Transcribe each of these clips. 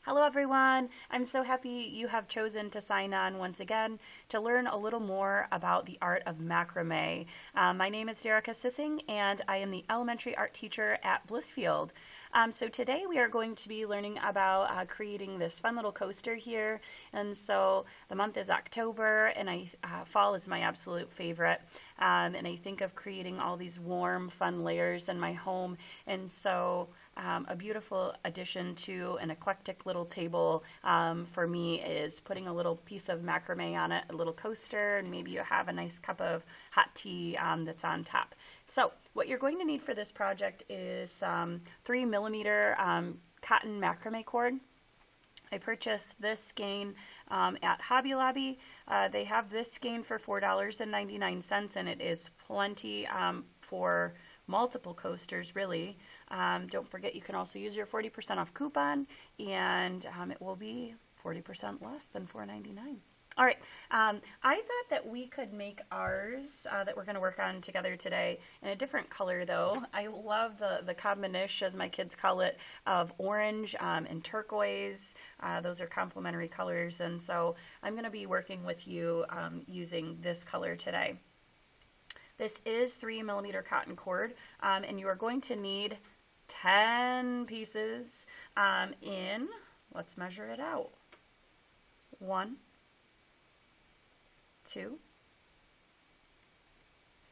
Hello everyone! I'm so happy you have chosen to sign on once again to learn a little more about the art of macrame. My name is Derica Sissing and I am the elementary art teacher at Blissfield. So today we are going to be learning about creating this fun little coaster here. And so the month is October and fall is my absolute favorite. And I think of creating all these warm, fun layers in my home. And so a beautiful addition to an eclectic little table for me is putting a little piece of macrame on it, a little coaster, and maybe you have a nice cup of hot tea that's on top. So what you're going to need for this project is 3mm cotton macrame cord. I purchased this skein at Hobby Lobby. They have this skein for $4.99 and it is plenty for multiple coasters really. Don't forget you can also use your 40% off coupon and it will be 40% less than $4.99. All right, I thought that we could make ours that we're going to work on together today in a different color though. I love the combination, as my kids call it, of orange and turquoise. Those are complementary colors, and so I'm going to be working with you using this color today. This is 3mm cotton cord, and you are going to need 10 pieces let's measure it out. 1, 2,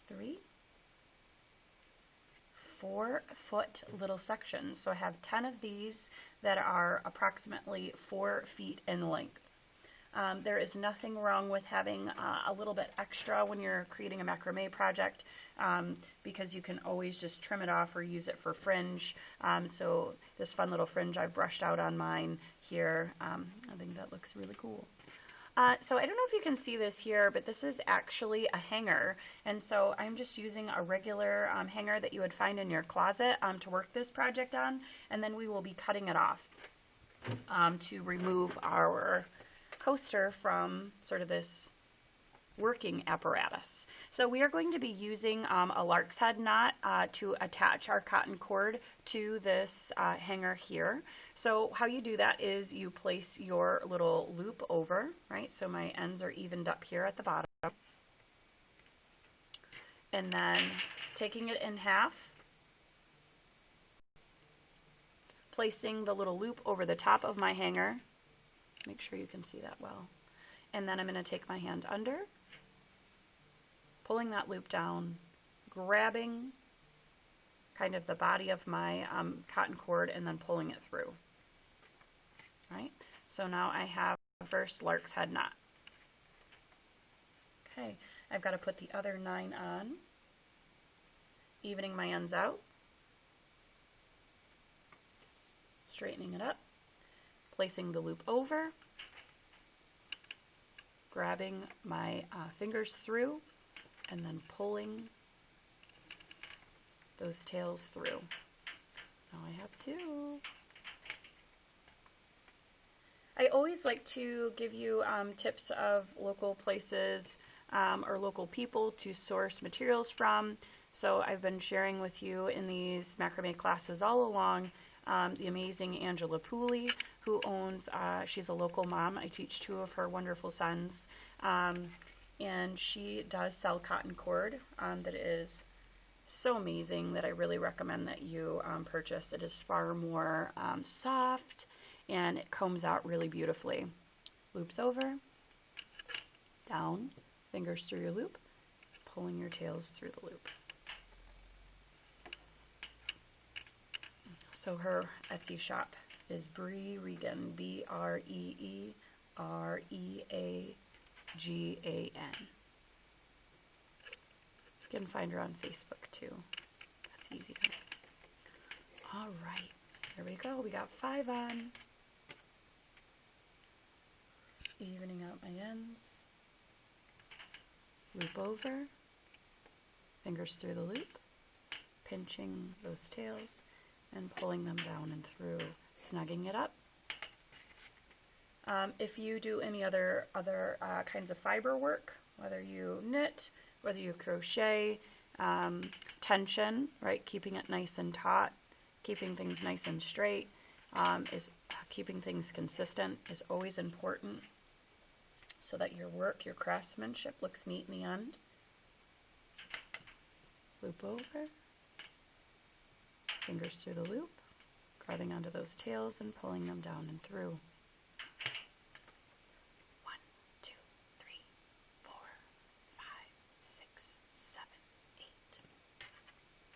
3, 4-foot little sections. So I have 10 of these that are approximately 4 feet in length. There is nothing wrong with having a little bit extra when you're creating a macrame project because you can always just trim it off or use it for fringe. So this fun little fringe I've brushed out on mine here. I think that looks really cool. So I don't know if you can see this here, but this is actually a hanger. And so I'm just using a regular hanger that you would find in your closet to work this project on. And then we will be cutting it off to remove our coaster from sort of this working apparatus. So we are going to be using a lark's head knot to attach our cotton cord to this hanger here. So how you do that is you place your little loop over, right? So my ends are evened up here at the bottom. And then taking it in half, placing the little loop over the top of my hanger. Make sure you can see that well. And then I'm going to take my hand under, pulling that loop down, grabbing kind of the body of my cotton cord and then pulling it through. Right? So now I have the first lark's head knot. Okay, I've got to put the other 9 on, evening my ends out, straightening it up, placing the loop over, grabbing my fingers through, and then pulling those tails through. Now I have 2. I always like to give you tips of local places or local people to source materials from. So I've been sharing with you in these macrame classes all along the amazing Angela Pooley, who owns, she's a local mom. I teach 2 of her wonderful sons. And she does sell cotton cord that is so amazing that I really recommend that you purchase. It is far more soft and it combs out really beautifully. Loops over, down, fingers through your loop, pulling your tails through the loop. So her Etsy shop is Bree Regan, B-R-E-E-R-E-A-G-A-N. You can find her on Facebook too. That's easy. All right, here we go. We got 5 on. Evening out my ends. Loop over. Fingers through the loop. Pinching those tails and pulling them down and through, snugging it up. If you do any other kinds of fiber work, whether you knit, whether you crochet, tension, right, keeping it nice and taut, keeping things nice and straight, is Keeping things consistent is always important so that your work, your craftsmanship looks neat in the end. Loop over, fingers through the loop, grabbing onto those tails and pulling them down and through. 1, 2, 3, 4, 5, 6, 7, 8.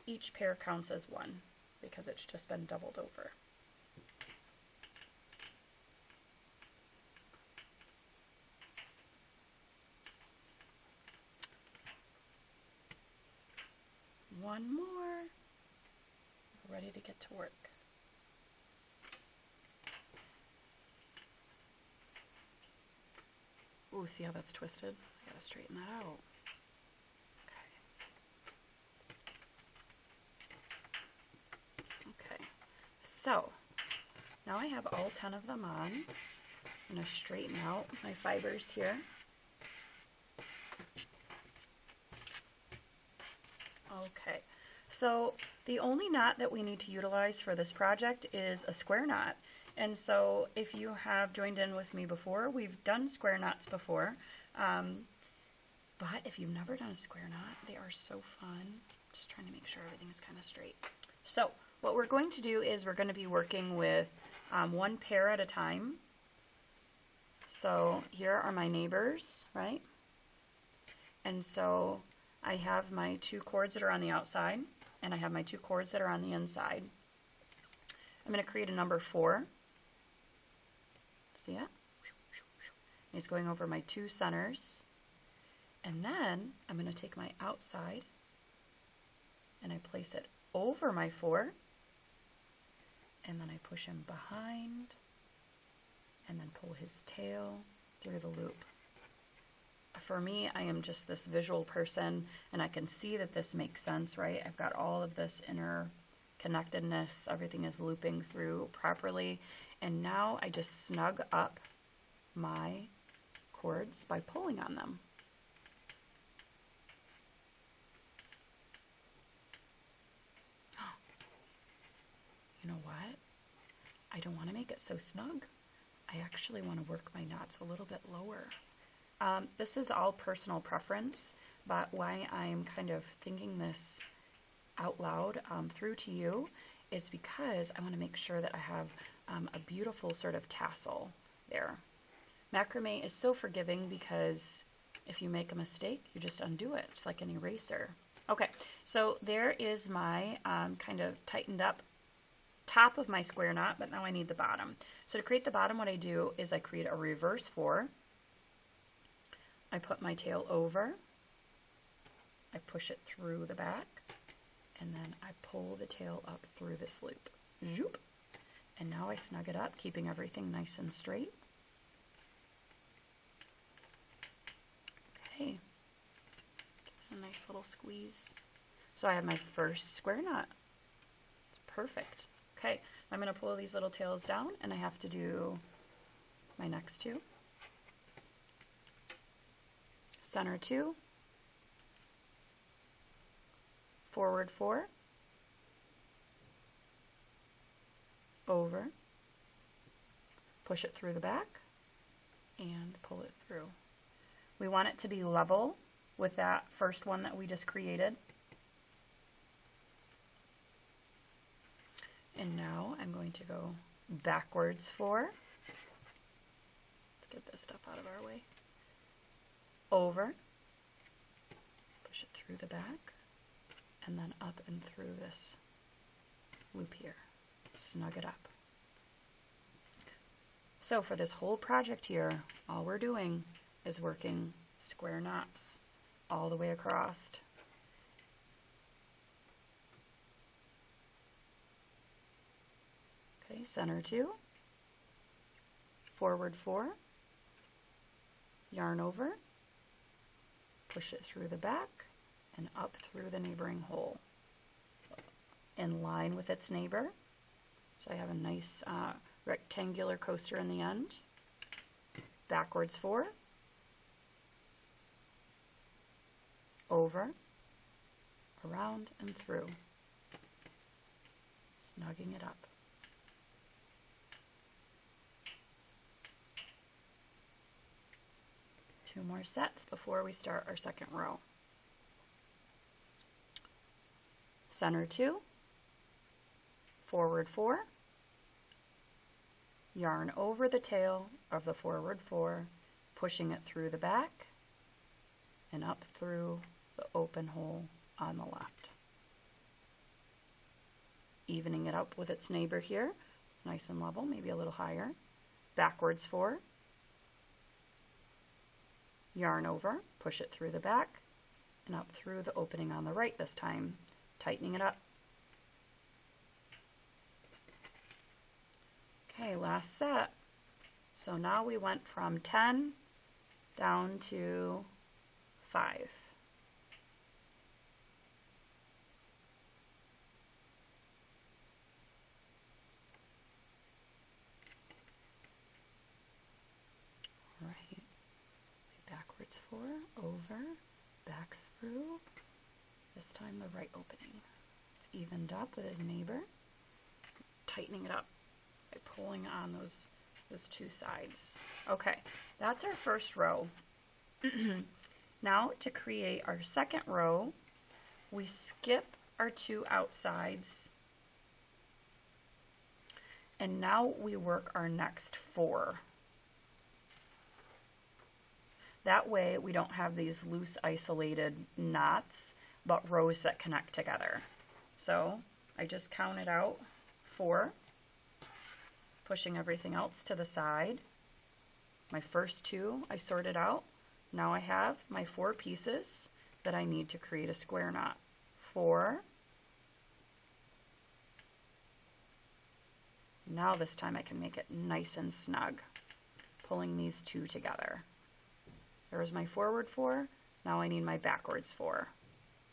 Each pair counts as one because it's just been doubled over. One more. We're ready to get to work. Ooh, see how that's twisted? I gotta straighten that out. Okay. Okay. So, now I have all 10 of them on. I'm gonna straighten out my fibers here. Okay, so the only knot that we need to utilize for this project is a square knot. And so if you have joined in with me before, we've done square knots before. But if you've never done a square knot, they are so fun. Just trying to make sure everything is kind of straight. So what we're going to do is we're going to be working with one pair at a time. So here are my neighbors, right? And so I have my 2 cords that are on the outside, and I have my 2 cords that are on the inside. I'm going to create a number 4. See it? It's going over my 2 centers. And then I'm going to take my outside and I place it over my 4. And then I push him behind and then pull his tail through the loop. For me, I am just this visual person, and I can see that this makes sense, right? I've got all of this interconnectedness. Everything is looping through properly. And now I just snug up my cords by pulling on them. You know what? I don't want to make it so snug. I actually want to work my knots a little bit lower. This is all personal preference, but why I'm kind of thinking this out loud through to you is because I want to make sure that I have a beautiful sort of tassel there. Macrame is so forgiving because if you make a mistake, you just undo it. It's like an eraser. Okay, so there is my kind of tightened up top of my square knot, but now I need the bottom. So to create the bottom, what I do is I create a reverse 4. I put my tail over, I push it through the back, and then I pull the tail up through this loop. Zoop. And now I snug it up, keeping everything nice and straight. Okay. Give it a nice little squeeze. So I have my first square knot. It's perfect. Okay, I'm going to pull these little tails down, and I have to do my next 2. Center 2, forward 4, over, push it through the back, and pull it through. We want it to be level with that first one that we just created. And now I'm going to go backwards 4. Let's get this stuff out of our way. Over, push it through the back, and then up and through this loop here. Snug it up. So for this whole project here, all we're doing is working square knots all the way across. Okay, center 2, forward 4, yarn over, push it through the back and up through the neighboring hole in line with its neighbor. So I have a nice rectangular coaster in the end. Backwards 4, over, around and through, snugging it up. 2 more sets before we start our second row. Center 2, forward 4, yarn over the tail of the forward 4, pushing it through the back and up through the open hole on the left. Evening it up with its neighbor here. It's nice and level, maybe a little higher. Backwards 4, yarn over, push it through the back and up through the opening on the right this time, tightening it up. Okay, last set. So now we went from 10 down to 5. All right, backwards 4, over, back through, this time the right opening. It's evened up with his neighbor, tightening it up by pulling on those 2 sides. Okay, that's our first row. Now to create our second row, we skip our 2 outsides, and now we work our next 4. That way we don't have these loose isolated knots, but rows that connect together. So I just counted out 4, pushing everything else to the side. My first 2 I sorted out. Now I have my 4 pieces that I need to create a square knot. 4. Now this time I can make it nice and snug, pulling these 2 together. There's my forward 4. Now I need my backwards 4.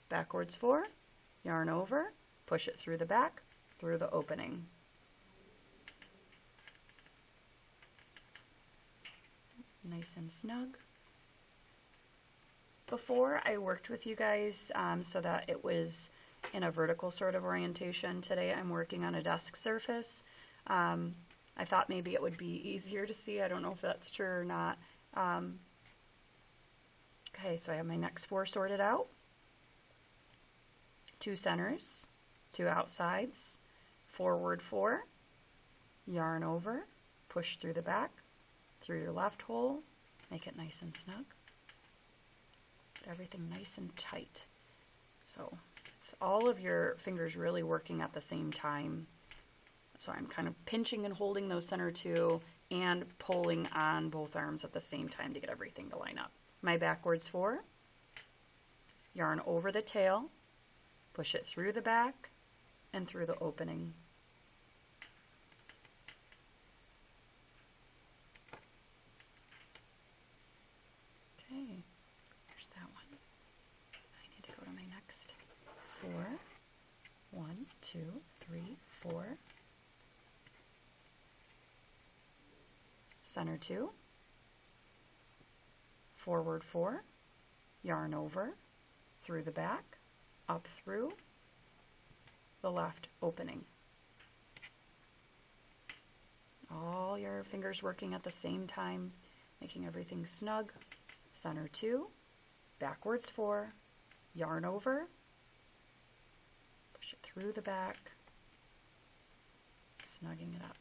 Backwards 4, yarn over, push it through the back, through the opening. Nice and snug. Before I worked with you guys so that it was in a vertical sort of orientation. Today I'm working on a desk surface. I thought maybe it would be easier to see. I don't know if that's true or not. Okay, so I have my next 4 sorted out. 2 centers, 2 outsides, forward 4, yarn over, push through the back, through your left hole, make it nice and snug. Get everything nice and tight. So it's all of your fingers really working at the same time. So I'm kind of pinching and holding those center 2 and pulling on both arms at the same time to get everything to line up. My backwards 4, yarn over the tail, push it through the back and through the opening. Okay, here's that one. I need to go to my next 4. 1, 2, 3, 4. Center 2. Forward 4, yarn over, through the back, up through the left opening. All your fingers working at the same time, making everything snug. Center 2, backwards 4, yarn over, push it through the back, snugging it up.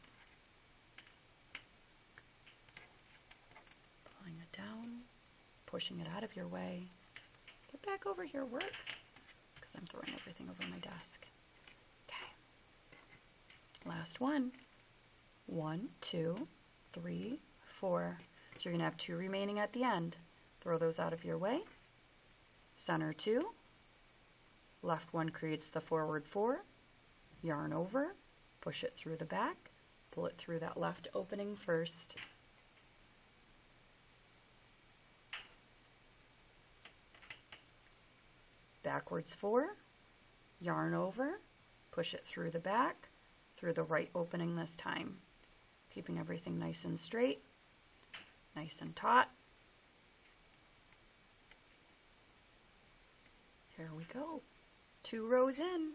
Pulling it down, pushing it out of your way. Get back over here, work, because I'm throwing everything over my desk. Okay. Last one. 1, 2, 3, 4. So you're going to have 2 remaining at the end. Throw those out of your way. Center 2. Left one creates the forward 4. Yarn over, push it through the back, pull it through that left opening first. Backwards 4, yarn over, push it through the back, through the right opening this time. Keeping everything nice and straight, nice and taut. Here we go. 2 rows in.